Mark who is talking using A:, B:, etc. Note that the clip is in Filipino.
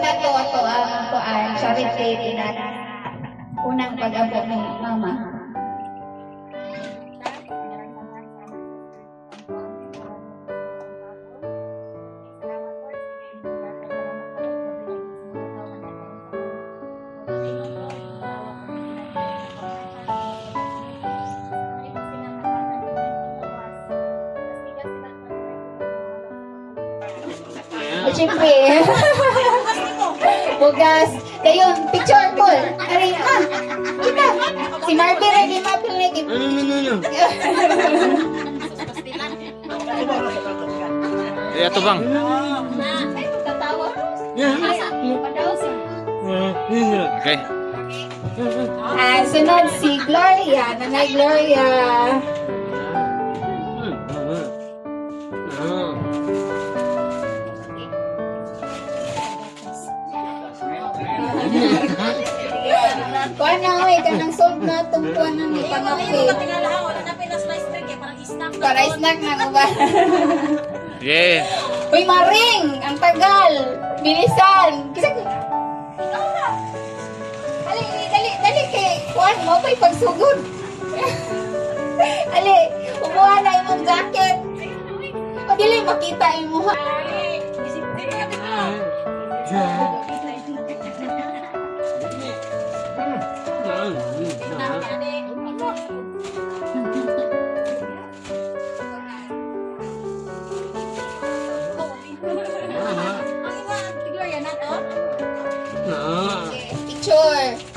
A: na to ato ang kuan charity dinat. Unang pag-abot ni mama. Siyempre. Bugas. Kayon, picture call. Ari, kita. Si Marvin ay di mapil na gib.
B: Ito bang?
A: Tatawa.
B: Okay.
A: Sunod si Gloria. Nanay Gloria. Kuha na oy, kanang sold na itong kuha na ni Pangapi. Para snack na ba?
B: Yeah.
A: Uy, Maring! Ang tagal! Bilisan! Kasi... Dali kay... Kuhan mo pa'y pagsugod. Ali, umuha na imong jacket. O, dili makita imo ha. Picture.